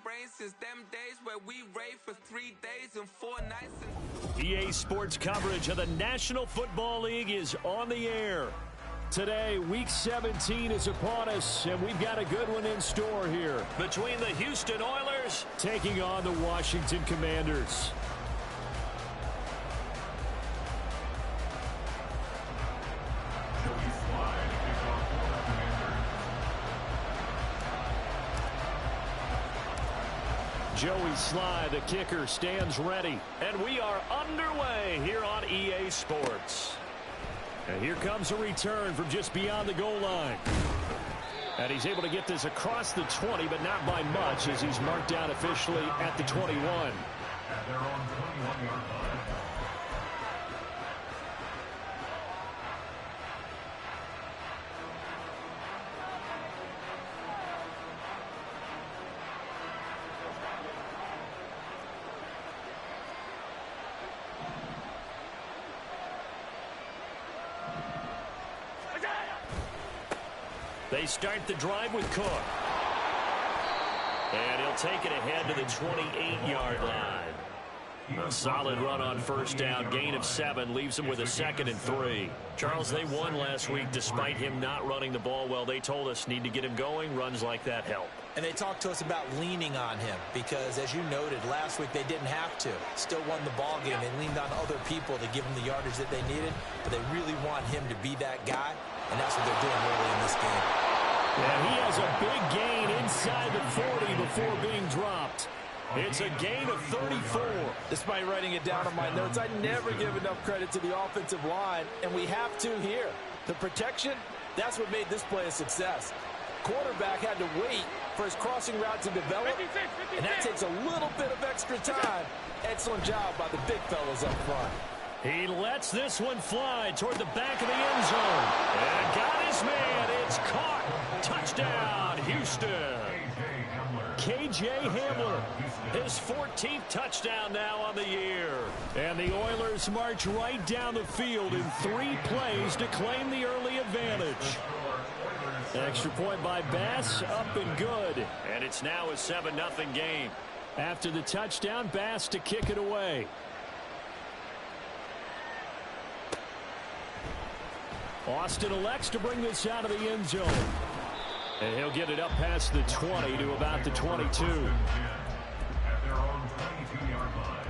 brains since them days where we raved for 3 days and 4 nights. EA Sports coverage of the National Football League is on the air. Today, Week 17 is upon us, and we've got a good one in store here between the Houston Oilers taking on the Washington Commanders. Joey Sly, the kicker, stands ready. And we are underway here on EA Sports. And here comes a return from just beyond the goal line. And he's able to get this across the 20, but not by much, as he's marked down officially at the 21. At their own 21-yard line. They start the drive with Cook. And he'll take it ahead to the 28-yard line. A solid run on first down. Gain of 7 leaves him with a 2nd and 3. Charles, they won last week despite him not running the ball well. They told us need to get him going. Runs like that help. And they talked to us about leaning on him because, as you noted, last week they didn't have to. Still won the ball game. They leaned on other people to give him the yardage that they needed, but they really want him to be that guy, and that's what they're doing early in this game. And he has a big gain inside the 40 before being dropped. It's a gain of 34. Despite writing it down on my notes, I never give enough credit to the offensive line, and we have to here. The protection, that's what made this play a success. Quarterback had to wait for his crossing route to develop, and that takes a little bit of extra time. Excellent job by the big fellas up front. He lets this one fly toward the back of the end zone. And got his man. It's caught. Touchdown, Houston. KJ Hamler, his 14th touchdown now on the year. And the Oilers march right down the field in 3 plays to claim the early advantage. Extra point by Bass, up and good. And it's now a 7-0 game. After the touchdown, Bass to kick it away. Austin elects to bring this out of the end zone. And he'll get it up past the 20 to about the 22. At their own 22-yard line.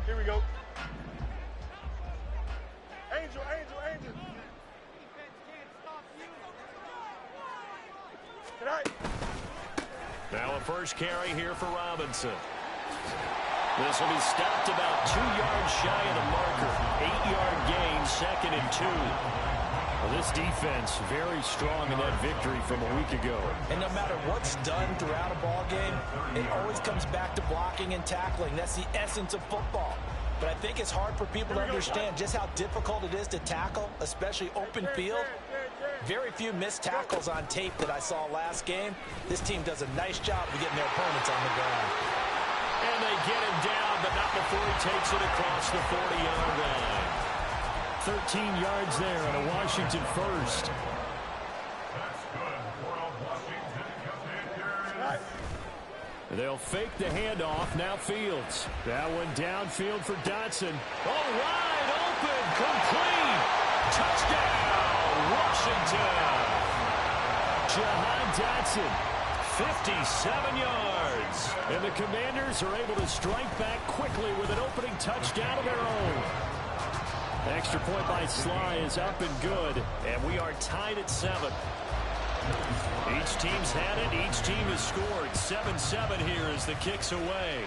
Here we go. Angel, Angel, Angel. Good night. Now a first carry here for Robinson. This will be stopped about 2 yards shy of the marker. 8-yard gain, 2nd and 2. Well, this defense very strong in that victory from a week ago. And no matter what's done throughout a ball game, it always comes back to blocking and tackling. That's the essence of football. But I think it's hard for people to understand just how difficult it is to tackle, especially open field. Very few missed tackles on tape that I saw last game. This team does a nice job of getting their opponents on the ground. And they get him down, but not before he takes it across the 40-yard line. 13 yards there on a Washington first. That's good for a Washington Commanders. They'll fake the handoff. Now Fields. That one downfield for Dotson. Oh, wide open. Complete. Touchdown, Washington. Jahan Dotson. 57 yards. And the Commanders are able to strike back quickly with an opening touchdown of their own. Extra point by Sly is up and good. And we are tied at 7. Each team's had it. Each team has scored. 7-7 here as the kick's away.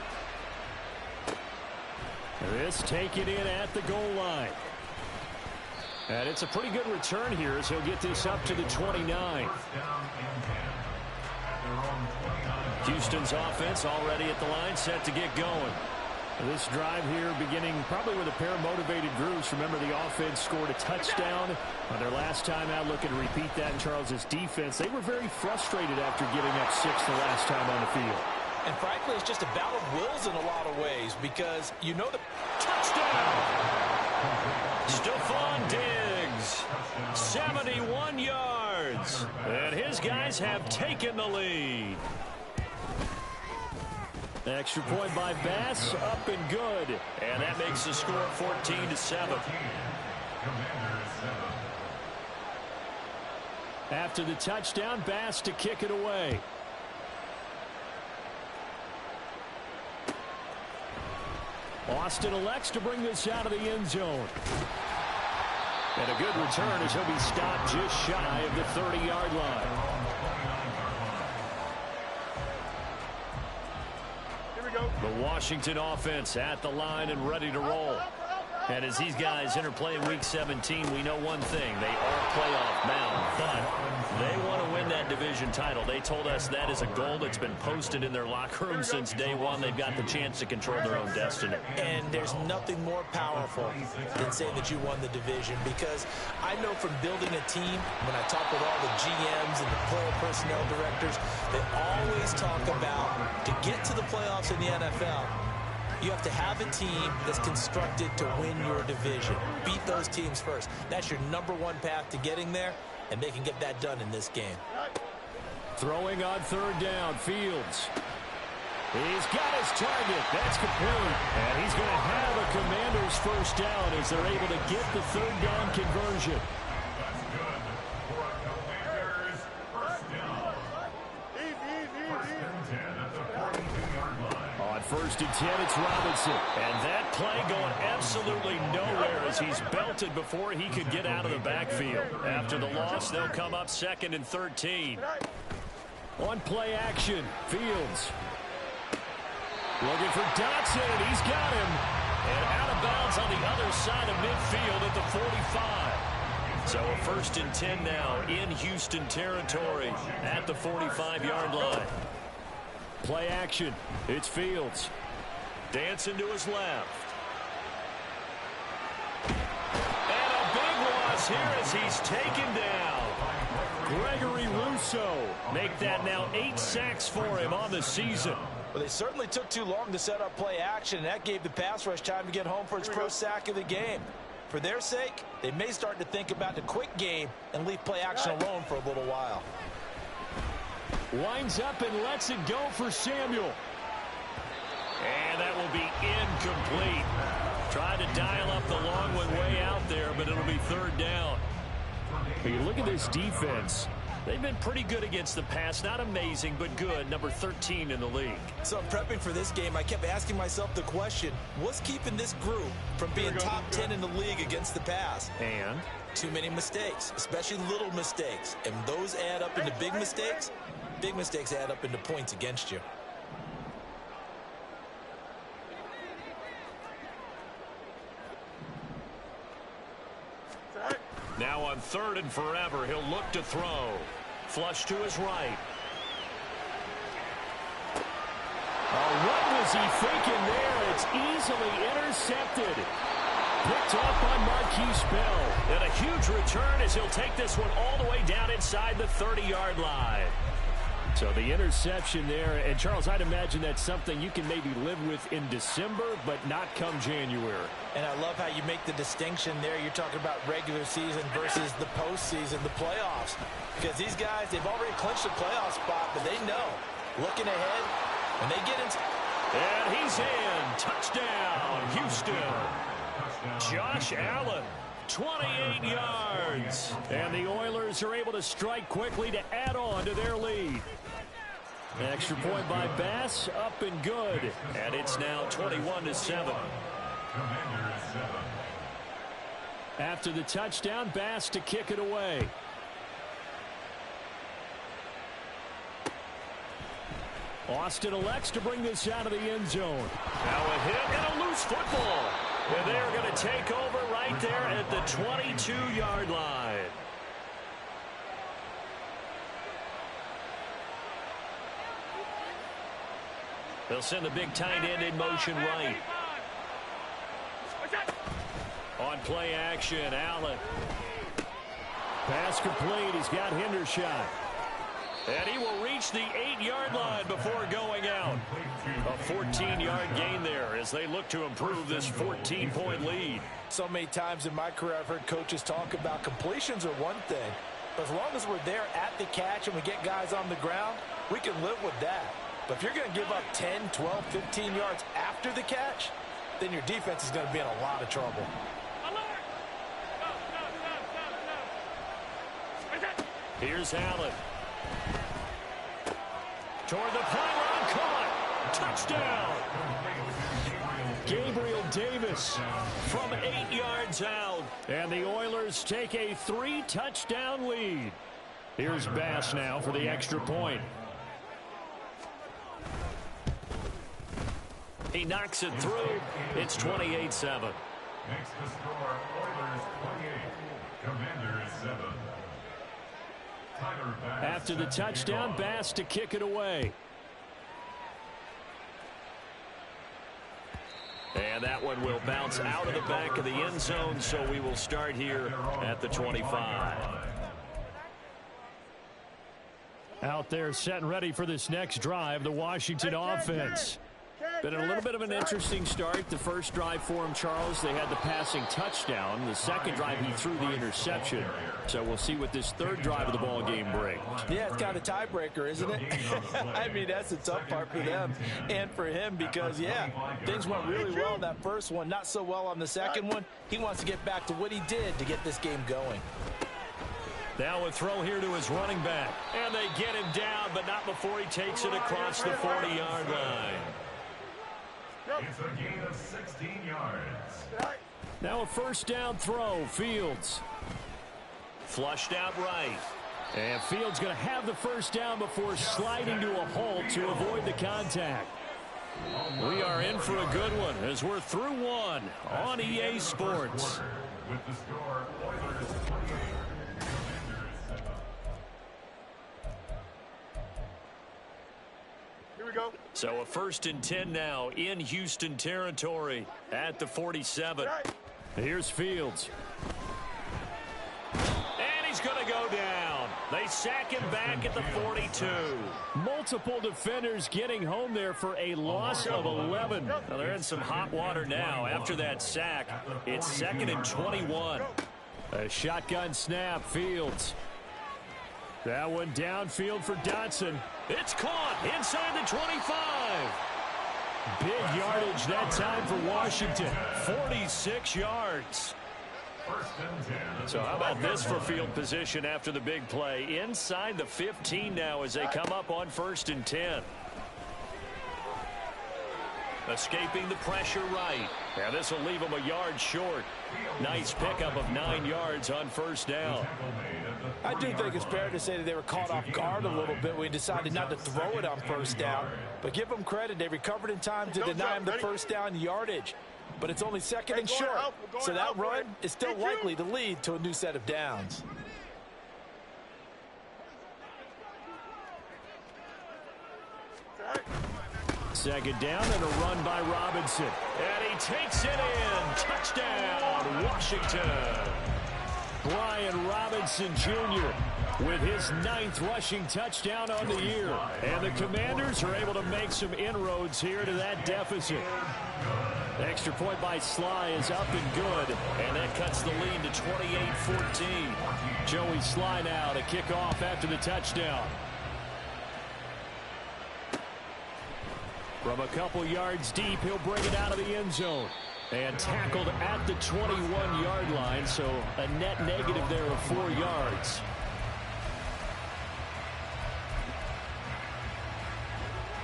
This taken in at the goal line. And it's a pretty good return here as he'll get this up to the 29. Houston's offense already at the line, set to get going. This drive here beginning probably with a pair of motivated groups. Remember, the offense scored a touchdown on their last time out. Looking to repeat that in Charles's defense. They were very frustrated after giving up 6 the last time on the field. And frankly, it's just a battle of wills in a lot of ways because you know the touchdown. Stephon Diggs. 71 yards. And his guys have taken the lead. Extra point by Bass, up and good. And that makes the score 14-7. After the touchdown, Bass to kick it away. Austin elects to bring this out of the end zone. And a good return as he'll be stopped just shy of the 30-yard line. Here we go. The Washington offense at the line and ready to roll. And as these guys enter play in Week 17, we know one thing. They are playoff bound, but they want to win that division title. They told us that is a goal that's been posted in their locker room since day one. They've got the chance to control their own destiny. And there's nothing more powerful than saying that you won the division, because I know from building a team, when I talk with all the GMs and the player personnel directors, they always talk about to get to the playoffs in the NFL, you have to have a team that's constructed to win your division. Beat those teams first. That's your number one path to getting there, and they can get that done in this game. Throwing on third down, Fields. He's got his target. That's complete. And he's going to have a Commanders first down as they're able to get the third down conversion. That's good for a Commanders first down. First and 10 at the 42-yard line. On first and 10, it's Robinson. And that play going absolutely nowhere as he's belted before he could get out of the backfield. After the loss, they'll come up 2nd and 13. On play action, Fields. Looking for Dotson, and he's got him. And out of bounds on the other side of midfield at the 45. So a first and 10 now in Houston territory at the 45-yard line. Play action. It's Fields. Dancing to his left. And a big loss here as he's taken down. Gregory Rousseau. Make that now 8 sacks for him on the season. Well, they certainly took too long to set up play action, and that gave the pass rush time to get home for its first sack of the game. For their sake, they may start to think about the quick game and leave play action alone for a little while. Winds up and lets it go for Samuel. And that will be incomplete. Tried to dial up the long one way out there, but it'll be third down. But you look at this defense. They've been pretty good against the pass. Not amazing, but good. Number 13 in the league. So prepping for this game, I kept asking myself the question, what's keeping this group from being top 10 in the league against the pass? And? Too many mistakes, especially little mistakes. And those add up into big mistakes. Big mistakes add up into points against you. Now on 3rd and forever, he'll look to throw. Flush to his right. Oh, what was he thinking there? It's easily intercepted. Picked off by Marquise Bell. And a huge return as he'll take this one all the way down inside the 30-yard line. So the interception there, and Charles, I'd imagine that's something you can maybe live with in December, but not come January. And I love how you make the distinction there. You're talking about regular season versus the postseason, the playoffs. Because these guys, they've already clinched a playoff spot, but they know, looking ahead, when they get into... And he's in. Touchdown, Houston. Josh Allen. 28 yards. And the Oilers are able to strike quickly to add on to their lead. Extra point by Bass, up and good. And it's now 21-7. After the touchdown, Bass to kick it away. Austin elects to bring this out of the end zone. Now a hit and a loose football. And they're going to take over right there at the 22-yard line. They'll send the big tight end in motion right. On play action, Allen. Pass complete. He's got Hendershot. And he will reach the 8-yard line before going out. A 14-yard gain there as they look to improve this 14-point lead. So many times in my career I've heard coaches talk about completions are one thing. But as long as we're there at the catch and we get guys on the ground, we can live with that. But if you're going to give up 10, 12, 15 yards after the catch, then your defense is going to be in a lot of trouble. Here's Allen. Toward the pylon, caught. Touchdown. Gabriel Davis from 8 yards out. And the Oilers take a 3-touchdown lead. Here's Bass now for the extra point. He knocks it through. It's 28-7. Makes the score Oilers 28, Commanders 7. Tyler Bass. After the touchdown, Bass to kick it away. And that one will bounce out of the back of the end zone, so we will start here at the 25. Out there set and ready for this next drive, the Washington offense. Been a little bit of an interesting start. The first drive for him, Charles, they had the passing touchdown. The second drive, he threw the interception. So we'll see what this third drive of the ball game brings. Yeah, it's kind of a tiebreaker, isn't it? I mean, that's the tough part for them and for him because, yeah, things went really well in that first one, not so well on the second one. He wants to get back to what he did to get this game going. Now a throw here to his running back. And they get him down, but not before he takes it across the 40-yard line. It's a gain of 16 yards. Now a first down throw. Fields. Flushed out right. And Fields going to have the first down before sliding to a halt to avoid the contact. We are in for a good one as we're through one on EA Sports. With the score, Oilers 28, Commanders 7. Here we go. So a 1st and 10 now in Houston territory at the 47. Here's Fields. And he's going to go down. They sack him back at the 42. Multiple defenders getting home there for a loss of 11. Now they're in some hot water now after that sack. It's 2nd and 21. A shotgun snap, Fields. That one downfield for Dotson. It's caught inside the 25. Big yardage that time for Washington. 46 yards. So how about this for field position after the big play? Inside the 15 now as they come up on 1st and 10. Escaping the pressure right. Now this will leave them a yard short. Nice pickup of 9 yards on 1st down. I do think it's fair to say that they were caught off guard a little bit when we decided not to throw it on 1st down. But give them credit. They recovered in time to deny him the 1st down yardage. But it's only 2nd and short. So that run is still likely to lead to a new set of downs. Second down and a run by Robinson. And he takes it in. Touchdown, Washington. Brian Robinson Jr. with his 9th rushing touchdown on the year. And the Commanders are able to make some inroads here to that deficit. Extra point by Sly is up and good. And that cuts the lead to 28-14. Joey Sly now to kick off after the touchdown. From a couple yards deep, he'll bring it out of the end zone. And tackled at the 21-yard line, so a net negative there of 4 yards.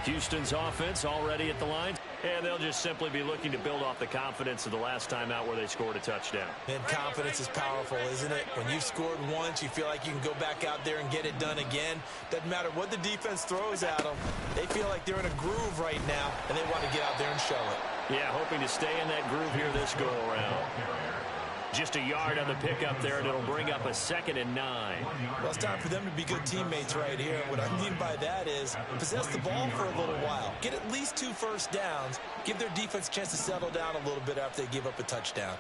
Houston's offense already at the line. And they'll just simply be looking to build off the confidence of the last time out where they scored a touchdown. And confidence is powerful, isn't it? When you've scored once, you feel like you can go back out there and get it done again. Doesn't matter what the defense throws at them. They feel like they're in a groove right now, and they want to get out there and show it. Yeah, hoping to stay in that groove here this go-around. Just a yard on the pickup there, and it'll bring up a 2nd and 9. Well, it's time for them to be good teammates right here. What I mean by that is possess the ball for a little while. Get at least 2 first downs. Give their defense a chance to settle down a little bit after they give up a touchdown.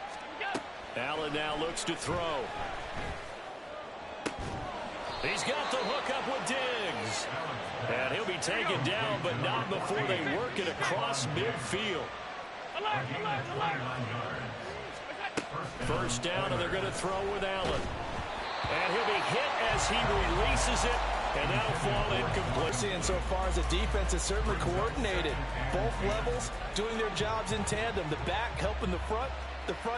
Allen now looks to throw. He's got the hook up with Diggs. is. And he'll be taken down, but not before they work it across midfield. First down, and they're going to throw with Allen. And he'll be hit as he releases it, and that'll fall incomplete. And so far as the defense is certainly coordinated. Both levels doing their jobs in tandem. The back helping the front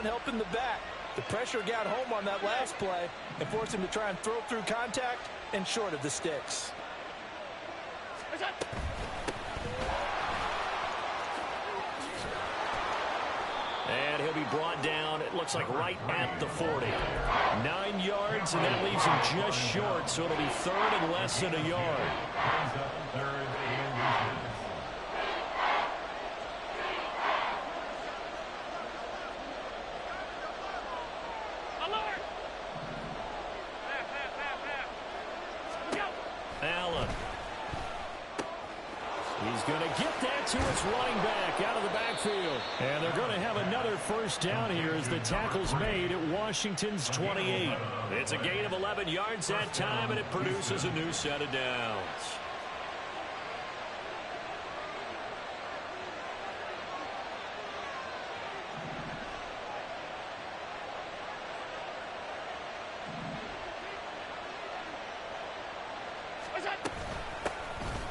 helping the back. The pressure got home on that last play and forced him to try and throw through contact and short of the sticks. And he'll be brought down, it looks like right at the 40. 9 yards, and that leaves him just short, so it'll be third and less than a yard. Allen. He's going to get that to his running back out of the backfield. And they're going to have another first down here as the tackle's made at Washington's 28. It's a gain of 11 yards that time, and it produces a new set of downs.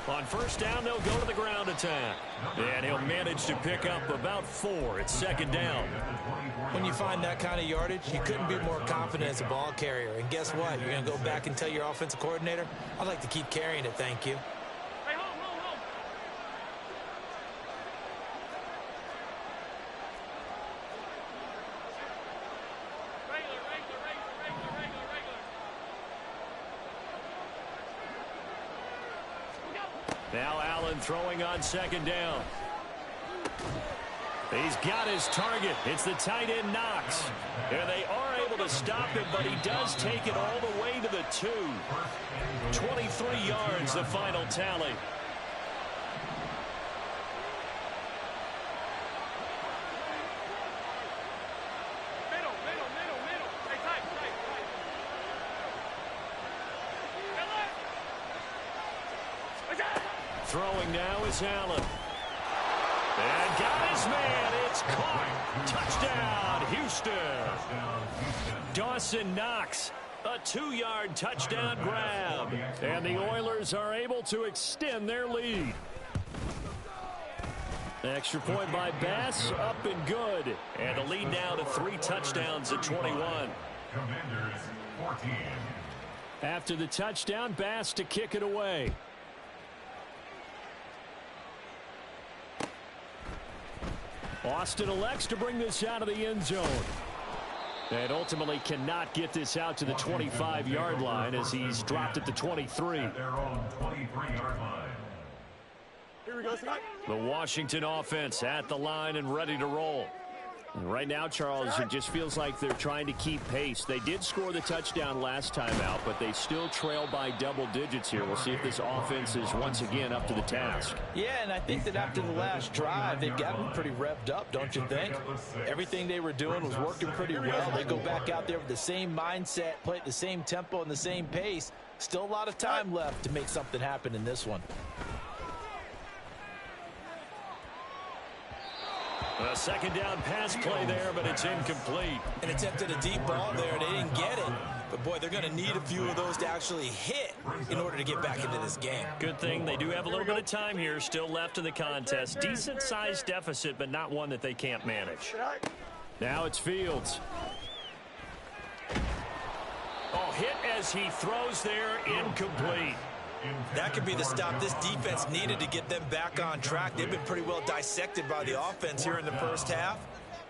On first down, they'll go to the ground attack. And he'll manage to pick up about 4. It's second down. When you find that kind of yardage, you couldn't be more confident as a ball carrier. And guess what? You're going to go back and tell your offensive coordinator, I'd like to keep carrying it, thank you. Now Allen throwing on second down. He's got his target. It's the tight end Knox. And they are able to stop him, but he does take it all the way to the 2. 23 yards, the final tally. Throwing now is Allen. And got his man. It's caught. Touchdown, Houston. Dawson Knox. A 2-yard touchdown grab. And the Oilers are able to extend their lead. Extra point by Bass, up and good. And the lead now to 3 touchdowns at 21. Commanders 14. After the touchdown, Bass to kick it away. Austin elects to bring this out of the end zone. And ultimately cannot get this out to the 25-yard line as he's dropped at the 23. At their own 23-yard line. Here we go, Scott. The Washington offense at the line and ready to roll. And right now, Charles, it just feels like they're trying to keep pace. They did score the touchdown last time out, but they still trail by double digits here. We'll see if this offense is once again up to the task. Yeah, and I think that after the last drive, they've gotten pretty revved up, don't you think? Everything they were doing was working pretty well. They go back out there with the same mindset, play at the same tempo and the same pace. Still a lot of time left to make something happen in this one. A second down pass play there, but it's incomplete. And attempted a deep ball there. They didn't get it. But, boy, they're going to need a few of those to actually hit in order to get back into this game. Good thing they do have a little bit of time here still left in the contest. Decent-sized deficit, but not one that they can't manage. Now it's Fields. Oh, hit as he throws there, incomplete. That could be the stop this defense needed to get them back on track. They've been pretty well dissected by the offense here in the first half.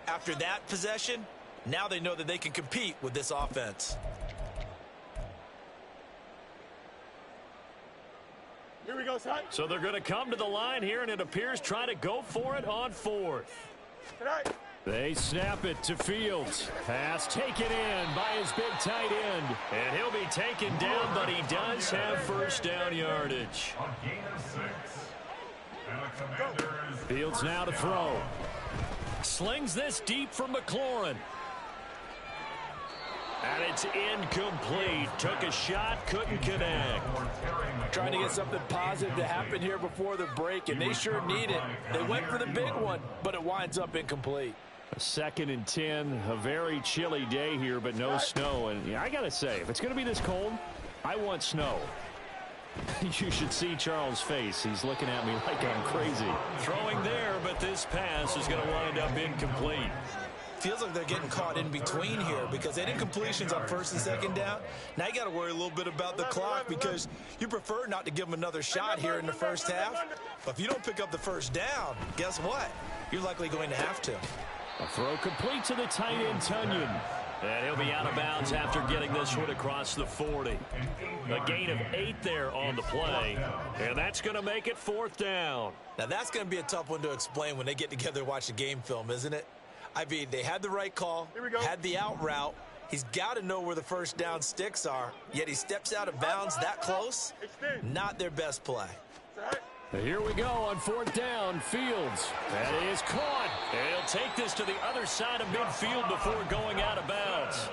After that possession, now they know that they can compete with this offense. Here we go, Scott. So they're going to come to the line here, and it appears try to go for it on 4th. Tonight. They snap it to Fields. Pass taken in by his big tight end. And he'll be taken down, but he does have first down yardage. On gain of 6. And the Commanders. Fields now to throw. Slings this deep from McLaurin. And it's incomplete. Took a shot, couldn't connect. Trying to get something positive to happen here before the break, and they sure need it. They went for the big one, but it winds up incomplete. A 2nd and 10, a very chilly day here, but no snow. And I got to say, if it's going to be this cold, I want snow. You should see Charles' face. He's looking at me like I'm crazy. Throwing there, but this pass is going to wind up incomplete. Feels like they're getting caught in between here because they did completions on 1st and 2nd down. Now you got to worry a little bit about the clock because you prefer not to give them another shot here in the first half. But if you don't pick up the first down, guess what? You're likely going to have to. A throw complete to the tight end, Tunyon. And he'll be out of bounds after getting this one across the 40. A gain of 8 there on the play. And that's going to make it 4th down. Now that's going to be a tough one to explain when they get together and watch the game film, isn't it? I mean, they had the right call, had the out route. He's got to know where the first down sticks are, yet he steps out of bounds that close. Not their best play. Here we go on 4th down. Fields. That is caught. And he'll take this to the other side of midfield before going out of bounds.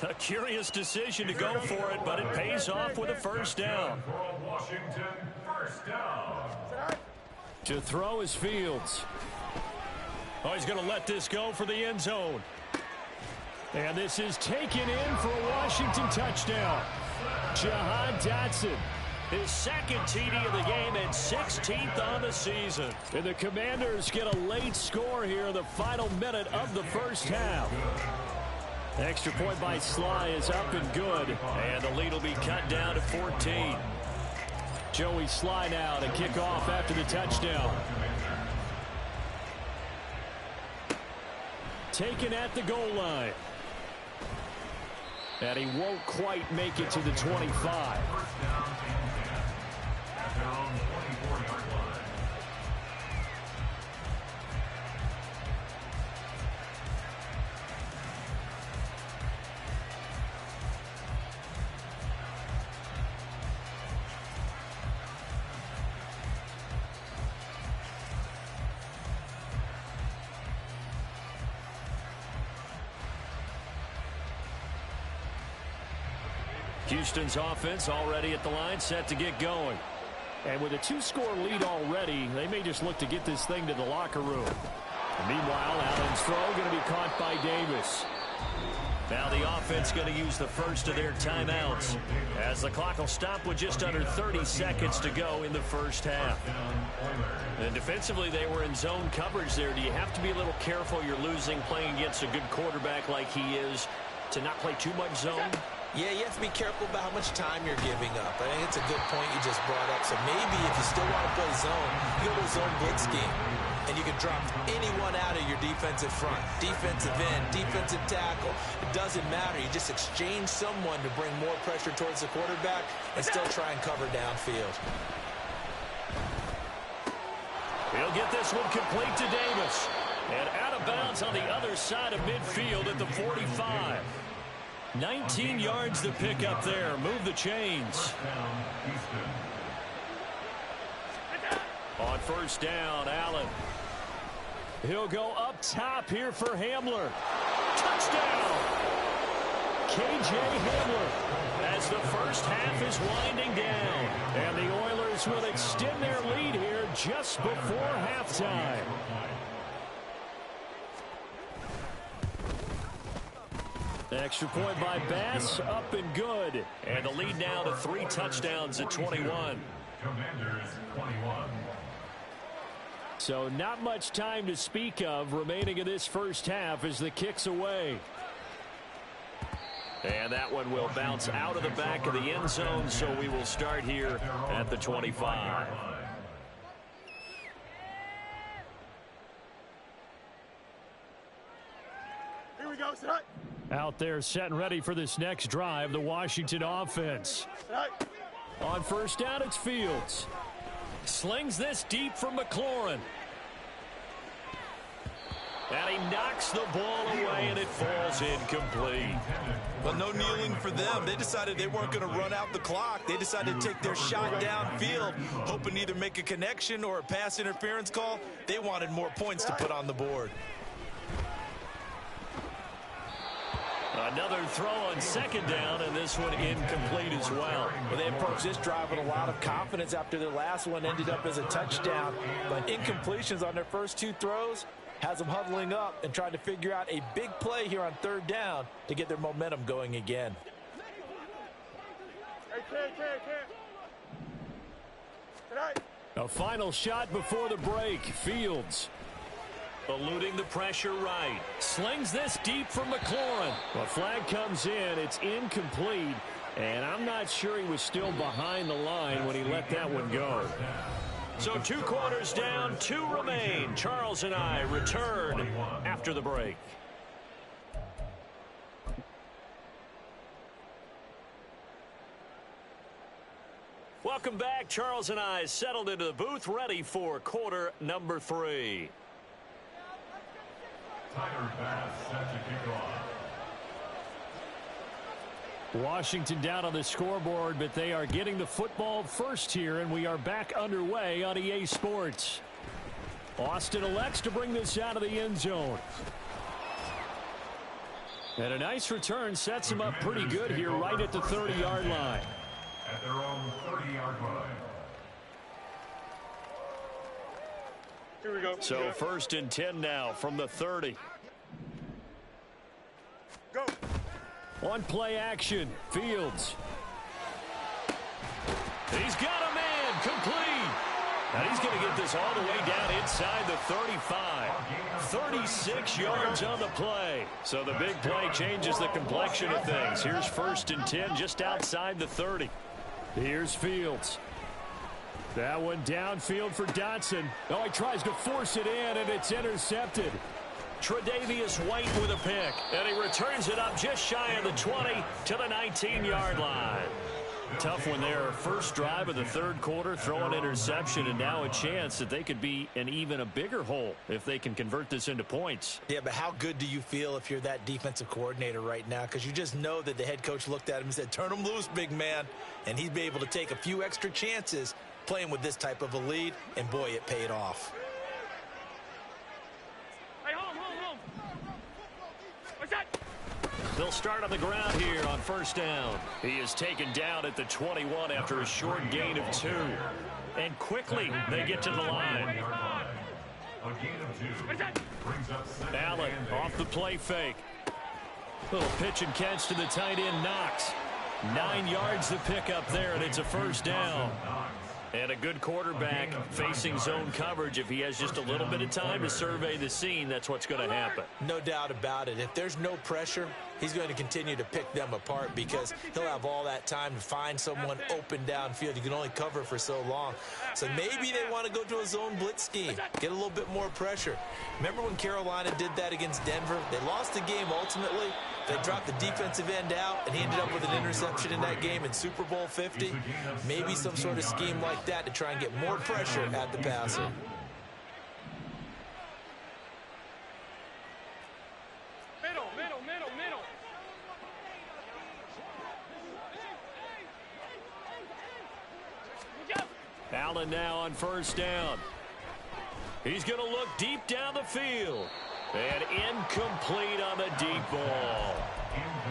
A curious decision to go for it, but it pays off with a first down. Washington, first down. To throw is Fields. Oh, he's going to let this go for the end zone. And this is taken in for a Washington touchdown. Jahan Dotson. His 2nd TD of the game and 16th on the season. And the Commanders get a late score here in the final minute of the first half. The extra point by Sly is up and good. And the lead will be cut down to 14. Joey Sly now to kick off after the touchdown. Taken at the goal line. And he won't quite make it to the 25. Houston's offense already at the line, set to get going. And with a 2-score lead already, they may just look to get this thing to the locker room. And meanwhile, Allen's throw going to be caught by Davis. Now the offense going to use the first of their timeouts as the clock will stop with just under 30 seconds to go in the first half. And defensively, they were in zone coverage there. Do you have to be a little careful? You're losing playing against a good quarterback like he is to not play too much zone? Yeah, you have to be careful about how much time you're giving up. I think it's a good point you just brought up. So maybe if you still want to play zone, you go to a zone blitz scheme. And you can drop anyone out of your defensive front. Defensive end, defensive tackle. It doesn't matter. You just exchange someone to bring more pressure towards the quarterback and still try and cover downfield. He'll get this one complete to Davis. And out of bounds on the other side of midfield at the 45. 19 yards to pick up there. Move the chains. On first down, Allen. He'll go up top here for Hamler. Touchdown! KJ Hamler as the first half is winding down. And the Oilers will extend their lead here just before halftime. Extra point by Bass, up and good. And the lead now to 3 touchdowns at 21. Commanders 21. So not much time to speak of remaining in this first half as the kick's away. And that one will bounce out of the back of the end zone, so we will start here at the 25. Here we go, set. Out there set and ready for this next drive, the Washington offense. On first down, it's Fields. Slings this deep from McLaurin. And he knocks the ball away, and it falls incomplete. Well, no kneeling for them. They decided they weren't going to run out the clock. They decided to take their shot downfield, hoping to either make a connection or a pass interference call. They wanted more points to put on the board. Another throw on second down, and this one incomplete as well. Well, they approached this drive with a lot of confidence after their last one ended up as a touchdown. But incompletions on their first two throws has them huddling up and trying to figure out a big play here on third down to get their momentum going again. A final shot before the break. Fields eluding the pressure right. Slings this deep for McLaurin. A flag comes in. It's incomplete. And I'm not sure he was still behind the line when he let that one go. So 2 quarters down, 2 remain. Charles and I return after the break. Welcome back. Charles and I settled into the booth, ready for quarter number 3. Tyler Bass set to kick off. Washington down on the scoreboard, but they are getting the football first here, and we are back underway on EA Sports. Austin elects to bring this out of the end zone. And a nice return sets him up pretty good here right at the 30-yard line. At their own 30-yard line. Here we go. So first and 10 now from the 30. Go. On play action, Fields. He's got a man, complete. And he's going to get this all the way down inside the 35. 36 yards on the play. So the big play changes the complexion of things. Here's first and 10 just outside the 30. Here's Fields. That one downfield for Dotson. Oh, he tries to force it in, and it's intercepted. Tre'Davious White with a pick, and he returns it up just shy of the 20 to the 19-yard line. Tough one there. First drive of the third quarter, throw an interception, and now a chance that they could be in even a bigger hole if they can convert this into points. Yeah, but how good do you feel if you're that defensive coordinator right now? Because you just know that the head coach looked at him and said, turn him loose, big man. And he'd be able to take a few extra chances playing with this type of a lead, and boy, it paid off. Hey, home. What's that? They'll start on the ground here on first down. He is taken down at the 21 after a short gain of 2. And quickly they get to the line. A gain of 2. Brings up second Allen and off the play fake. Little pitch and catch to the tight end, Knox. 9 yards to pick up there, and it's a first down. And a good quarterback facing zone coverage. If he has just a little bit of time to survey the scene, that's what's going to happen. No doubt about it. If there's no pressure, he's going to continue to pick them apart because he'll have all that time to find someone open downfield. You can only cover for so long. So maybe they want to go to a zone blitz scheme, get a little bit more pressure. Remember when Carolina did that against Denver? They lost the game ultimately. They dropped the defensive end out, and he ended up with an interception in that game in Super Bowl 50. Maybe some sort of scheme like that to try and get more pressure at the passer. Middle. Allen now on first down. He's going to look deep down the field. And incomplete on the deep ball.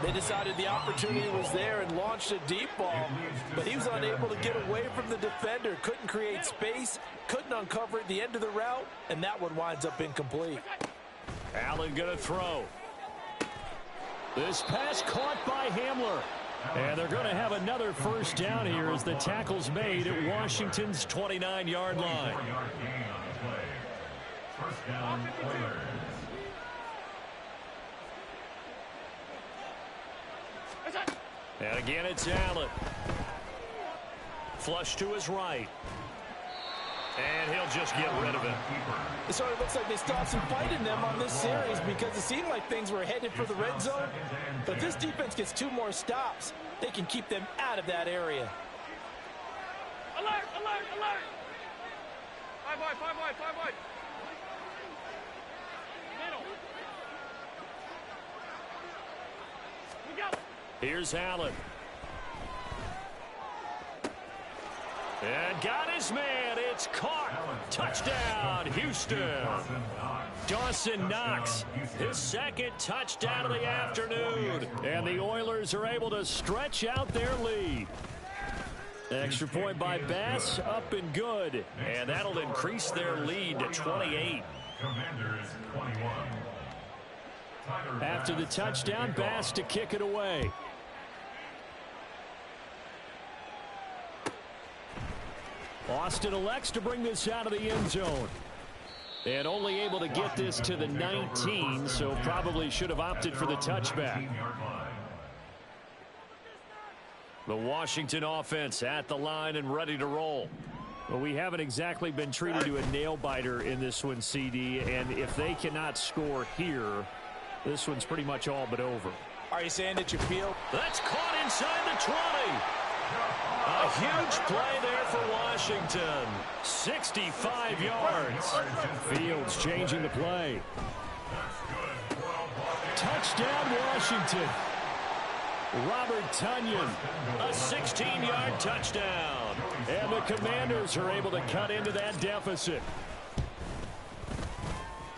They decided the opportunity was there and launched a deep ball, but he was unable to get away from the defender, couldn't create space, couldn't uncover at the end of the route, and that one winds up incomplete. Allen going to throw. This pass caught by Hamler. And they're going to have another first down here as the tackle's made at Washington's 29-yard line. First down, Oilers. And again, it's Allen. Flush to his right. And he'll just get rid of it. It sort of looks like they stopped some fight in them on this series because it seemed like things were headed for the red zone. But if this defense gets 2 more stops, they can keep them out of that area. Alert! 5 wide. Middle. We go. Here's Allen. And got his man. It's caught. Touchdown, Houston. Dawson Knox, his second touchdown of the afternoon. And the Oilers are able to stretch out their lead. Extra point by Bass, up and good. And that'll increase their lead to 28. Commanders 21. After the touchdown, Bass to kick it away. Austin elects to bring this out of the end zone. And only able to get this to the 19, so probably should have opted for the touchback. The Washington offense at the line and ready to roll. Well, we haven't exactly been treated to a nail-biter in this one, CD, and if they cannot score here, this one's pretty much all but over. Are you saying that you feel? That's caught inside the 20. A huge play there for Washington. 65 yards. Fields changing the play. Touchdown, Washington. Robert Tonyan, a 16-yard touchdown. And the Commanders are able to cut into that deficit.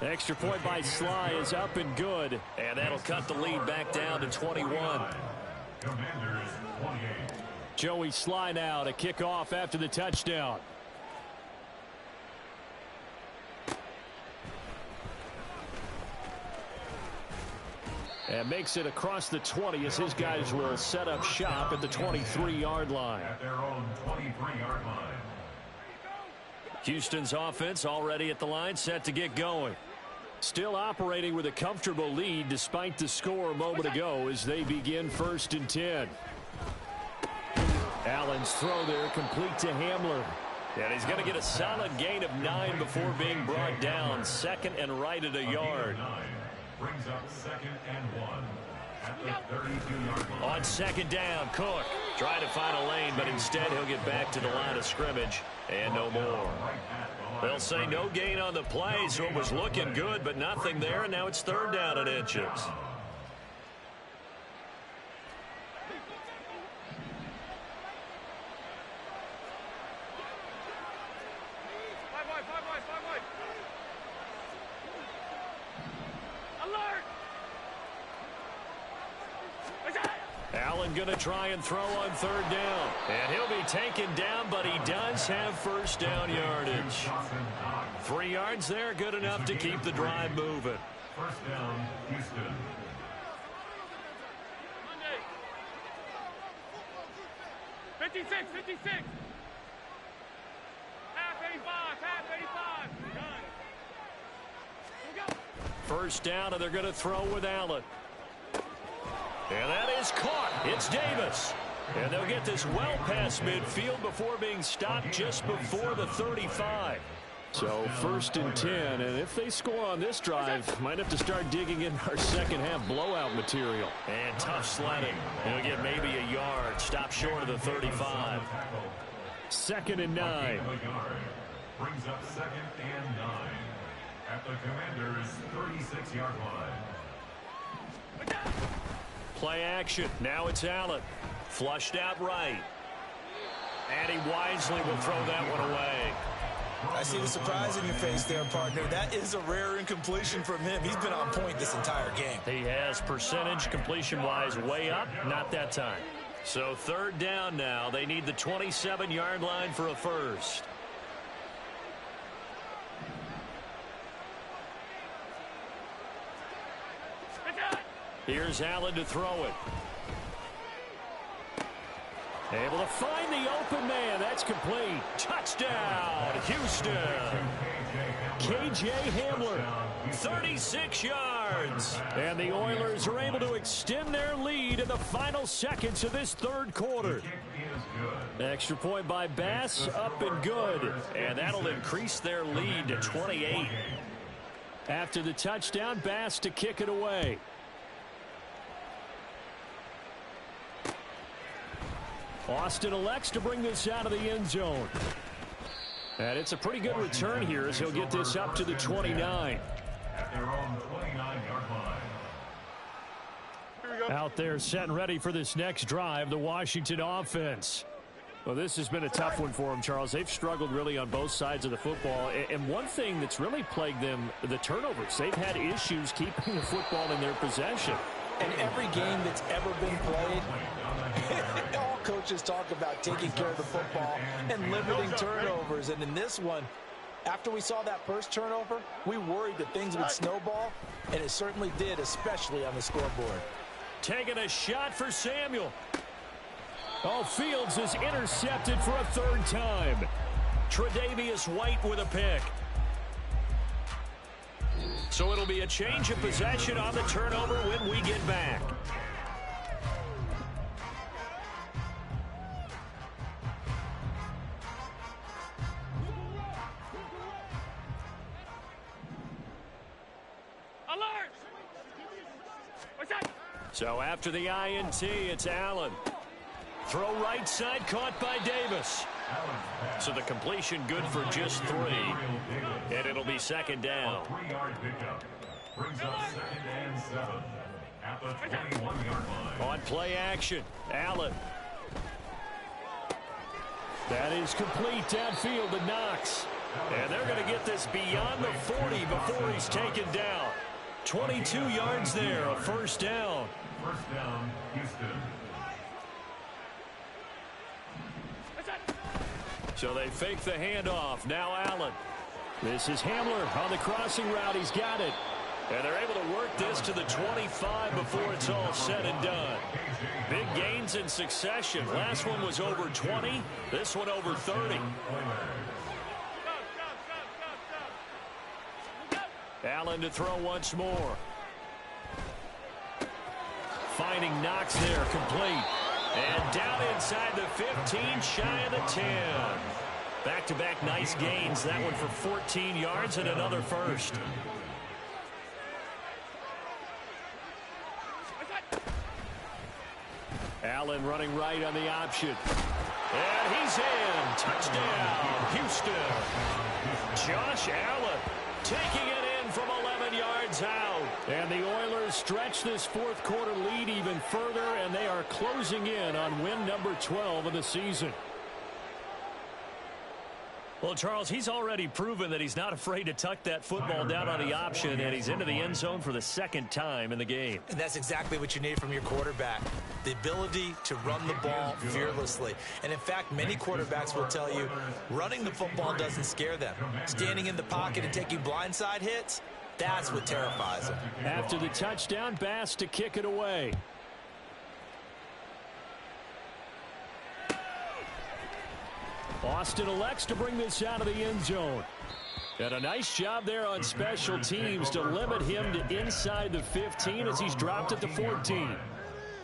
Extra point by Sly is up and good. And that'll cut the lead back down to 21. Commanders 28. Joey Sly now to kick off after the touchdown. And makes it across the 20 as his guys will set up shop at the 23-yard line. At their own 23-yard line. Houston's offense already at the line, set to get going. Still operating with a comfortable lead despite the score a moment ago as they begin 1st and 10. Allen's throw there complete to Hamler. And he's going to get a solid gain of 9 before being brought down. Second and right at a yard. Brings up 2nd and 1 at the 32-yard line. On 2nd down, Cook trying to find a lane, but instead he'll get back to the line of scrimmage and no more. They'll say no gain on the play, so it was looking good, but nothing there, and now it's 3rd down and inches. Allen going to try and throw on 3rd down. And he'll be taken down, but he does have 1st down yardage. 3 yards there, good enough to keep the drive moving. 1st down, Houston. Monday. 56, 56. Half 85, half 85. Done. Here we go. 1st down, and they're going to throw with Allen. And that is caught. It's Davis. And they'll get this well past midfield before being stopped just before the 35. So 1st and 10. And if they score on this drive, might have to start digging in our second half blowout material. And tough sledding. He'll get maybe a yard. Stop short of the 35. 2nd and 9. Brings up 2nd and 9 at the Commanders' 36-yard line. Play action. Now it's Allen. Flushed out right. And he wisely will throw that one away. I see the surprise in your face there, partner. That is a rare incompletion from him. He's been on point this entire game. He has percentage completion-wise way up. Not that time. So 3rd down now. They need the 27-yard line for a first. Here's Allen to throw it. Able to find the open man. That's complete. Touchdown, Houston. KJ Hamler, 36 yards. And the Oilers are able to extend their lead in the final seconds of this 3rd quarter. Extra point by Bass, up and good. And that'll increase their lead to 28. After the touchdown, Bass to kick it away. Austin elects to bring this out of the end zone. And it's a pretty good return here as he'll get this up to the 29. At their own 29-yard line. Out there set and ready for this next drive, the Washington offense. Well, this has been a tough one for them, Charles. They've struggled really on both sides of the football. And one thing that's really plagued them, the turnovers. They've had issues keeping the football in their possession. And every game that's ever been played, all coaches talk about taking care of the football and limiting turnovers. And in this one, after we saw that first turnover, we worried that things would snowball, and it certainly did, especially on the scoreboard. Taking a shot for Samuel. Oh, Fields is intercepted for a third time. Tre'Davious White with a pick. So it'll be a change of possession on the turnover when we get back. Alert! What's that? So after the INT, it's Allen. Throw right side, caught by Davis. So the completion good for just 3. And it'll be second down. 3-yard pickup. Brings up 2nd and 7 at the 21-yard line. On play action, Allen. That is complete downfield to Knox. And they're going to get this beyond the 40 before he's taken down. 22 yards there, a first down. First down, Houston. So they fake the handoff. Now Allen. This is Hamler on the crossing route. He's got it. And they're able to work this to the 25 before it's all said and done. Big gains in succession. Last one was over 20. This one over 30. Allen to throw once more. Finding Knox there, complete. And down inside the 15, shy of the 10. Back-to-back nice gains. That one for 14 yards and another first. Allen running right on the option. And he's in. Touchdown, Houston. Josh Allen taking it in from 11 yards out. And the Oilers stretch this fourth quarter lead even further, and they are closing in on win number 12 of the season. Well, Charles, he's already proven that he's not afraid to tuck that football down on the option, and he's into the end zone for the second time in the game. And that's exactly what you need from your quarterback, the ability to run the ball fearlessly. And in fact, many quarterbacks will tell you running the football doesn't scare them. Standing in the pocket and taking blindside hits, that's what terrifies them. After the touchdown, Bass to kick it away. Austin elects to bring this out of the end zone. And a nice job there on special teams to limit him to inside the 15 as he's dropped at the 14.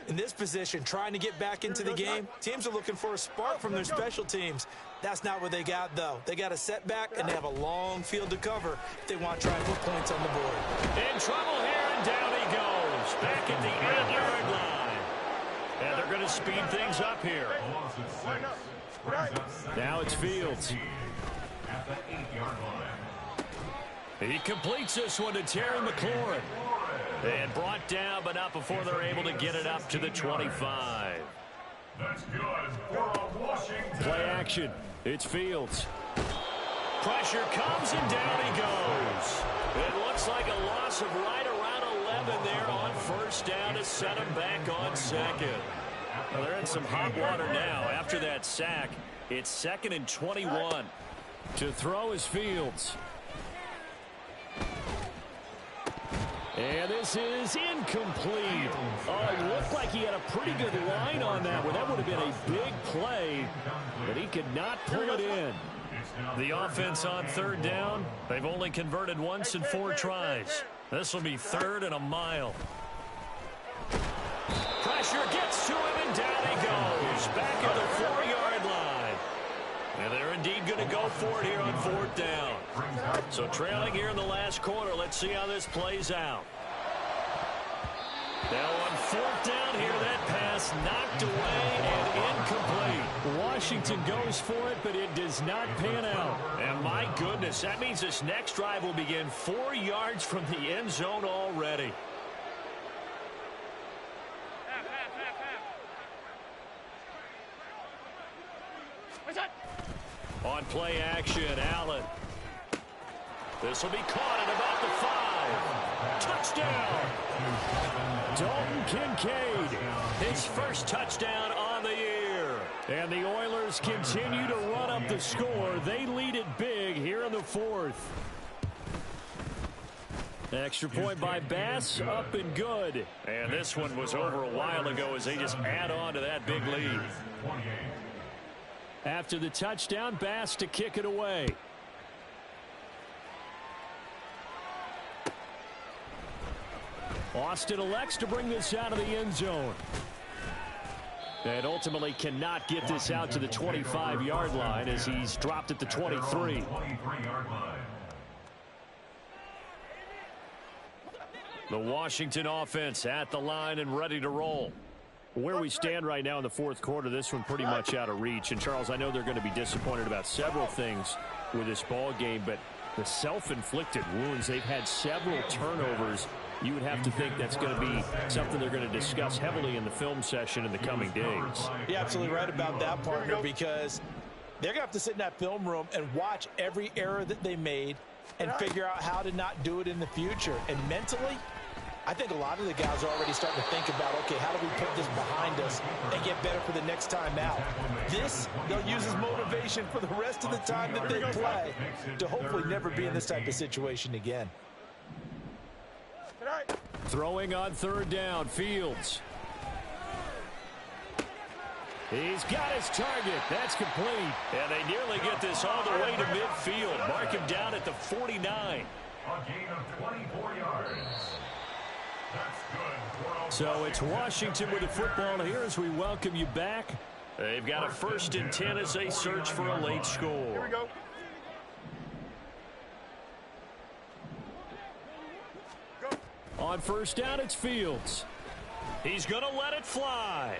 In this position, trying to get back into the game, teams are looking for a spark from their special teams. That's not what they got, though. They got a setback, and they have a long field to cover if they want to try and put points on the board. In trouble here, and down he goes. Back at the 8-yard line. And they're going to speed things up here. Now it's Fields. At the 8-yard line. He completes this one to Terry McLaurin. And brought down, but not before they're able to get it up to the 25. That's good for a Washington. Play action. It's Fields. Pressure comes, and down he goes. It looks like a loss of right around 11 there on first down to set him back on second. Well, they're in some hot water now. After that sack, it's 2nd and 21. To throw is Fields. And this is incomplete. Oh, it looked like he had a pretty good line on that one. That would have been a big play, but he could not pull it in. The offense on third down, they've only converted once in 4 tries. This will be 3rd and a mile. Pressure gets to him, and down he goes. Back at the 4-yard line. And they're indeed going to go for it here on 4th down. So trailing here in the last quarter, let's see how this plays out. Now on 4th down here, that pass knocked away and incomplete. Washington goes for it, but it does not pan out. And my goodness, that means this next drive will begin 4 yards from the end zone already. play action. Allen. This will be caught at about the 5. Touchdown! Dalton Kincaid, his first touchdown on the year. And the Oilers continue to run up the score. They lead it big here in the 4th. Extra point by Bass, up and good. And this one was over a while ago as they just add on to that big lead. After the touchdown, Bass to kick it away. Austin elects to bring this out of the end zone. And ultimately cannot get this out to the 25-yard line as he's dropped at the 23. The Washington offense at the line and ready to roll. Where we stand right now in the 4th quarter, this one pretty much out of reach. And, Charles, I know they're going to be disappointed about several things with this ball game, but the self-inflicted wounds, they've had several turnovers. You would have to think that's going to be something they're going to discuss heavily in the film session in the coming days. You're absolutely right about that, partner, because they're going to have to sit in that film room and watch every error that they made and figure out how to not do it in the future. And mentally, I think a lot of the guys are already starting to think about, okay, how do we put this behind us and get better for the next time out? This, they'll use as motivation for the rest of the time that they play to hopefully never be in this type of situation again. Throwing on 3rd down, Fields. He's got his target. That's complete. And they nearly get this all the way to midfield. Mark him down at the 49. A gain of 24 yards. That's good. So it's Washington with the football here as we welcome you back. They've got a 1st and 10 as they search for a late score. Here we go. On 1st down, it's Fields. He's going to let it fly.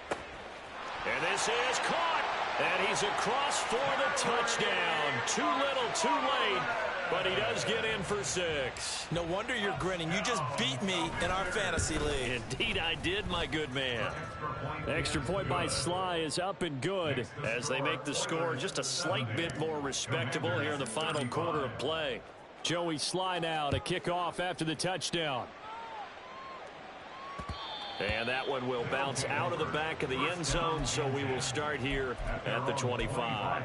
And this is caught. And he's across for the touchdown. Too little, too late. But he does get in for 6. No wonder you're grinning. You just beat me in our fantasy league. Indeed, I did, my good man. Extra point by Sly is up and good as they make the score just a slight bit more respectable here in the final quarter of play. Joey Sly now to kick off after the touchdown. And that one will bounce out of the back of the end zone, so we will start here at the 25.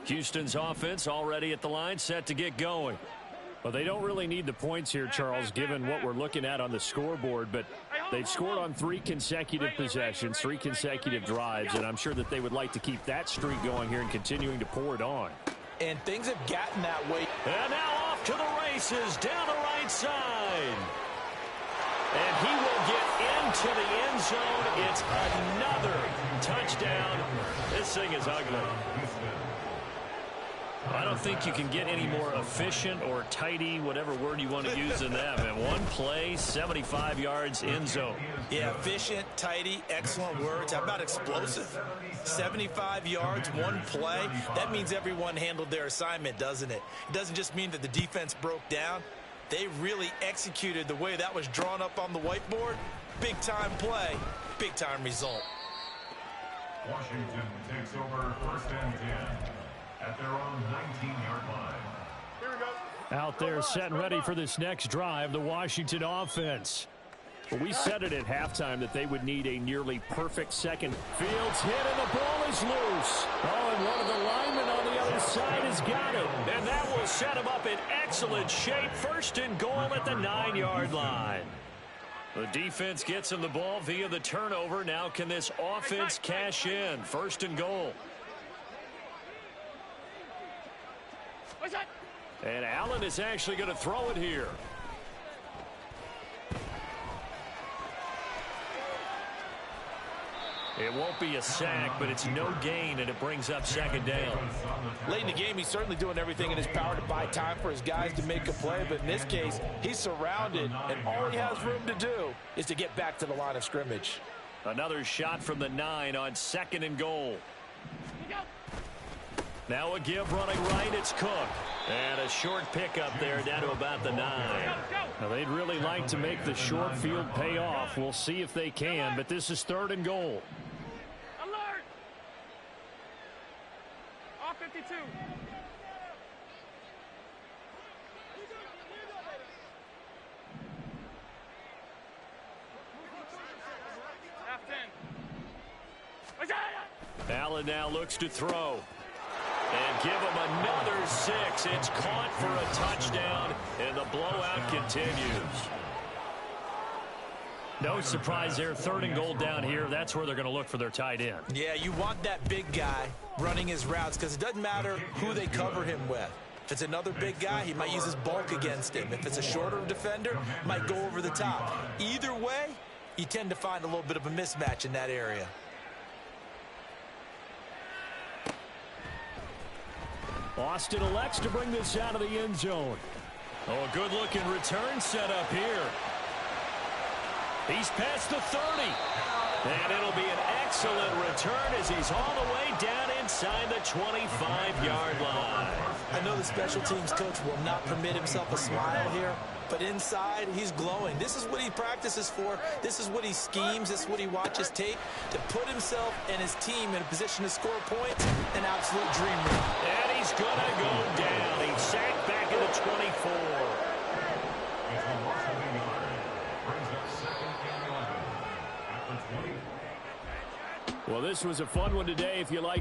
Houston's offense already at the line, set to get going. Well, they don't really need the points here, Charles, given what we're looking at on the scoreboard, but they've scored on 3 consecutive possessions, 3 consecutive drives, and I'm sure that they would like to keep that streak going here and continuing to pour it on. And things have gotten that way. And now off to the races, down the right side. And he will get into the end zone. It's another touchdown. This thing is ugly. I don't think you can get any more efficient or tidy, whatever word you want to use in that. And one play, 75 yards, end zone. Yeah, efficient, tidy, excellent words. How about explosive? 75 yards, one play. That means everyone handled their assignment, doesn't it? It doesn't just mean that the defense broke down. They really executed the way that was drawn up on the whiteboard. Big-time play, big-time result. Washington takes over 1st and 10 at their own 19-yard line. Here we go. Out there set and ready for this next drive, the Washington offense. Well, we said it at halftime that they would need a nearly perfect second. Fields hit and the ball is loose. Oh, and one of the linemen on the other side has got it. And that will set him up in excellent shape. 1st and goal at the 9-yard line. The defense gets him the ball via the turnover. Now can this offense cash in? 1st and goal. And Allen is actually going to throw it here. It won't be a sack, but it's no gain, and it brings up 2nd down. Late in the game, he's certainly doing everything in his power to buy time for his guys to make a play, but in this case, he's surrounded, and all he has room to do is to get back to the line of scrimmage. Another shot from the 9 on 2nd and goal. Now a give running right, it's Cook. And a short pickup there down to about the 9. Now they'd really like to make the short field pay off. We'll see if they can, but this is 3rd and goal. Alert! All 52. Half 10. Allen now looks to throw. And give him another 6. It's caught for a touchdown, and the blowout continues. No surprise there. 3rd and goal down here. That's where they're going to look for their tight end. Yeah, you want that big guy running his routes because it doesn't matter who they cover him with. If it's another big guy, he might use his bulk against him. If it's a shorter defender, might go over the top. Either way, you tend to find a little bit of a mismatch in that area. Austin elects to bring this out of the end zone. Oh, a good-looking return set up here. He's past the 30. And it'll be an excellent return as he's all the way down inside the 25-yard line. I know the special teams coach will not permit himself a smile here, but inside, he's glowing. This is what he practices for. This is what he schemes. This is what he watches tape to put himself and his team in a position to score points. An absolute dream run. And he's going to go down. He's sacked back at the 24. Well, this was a fun one today if you like.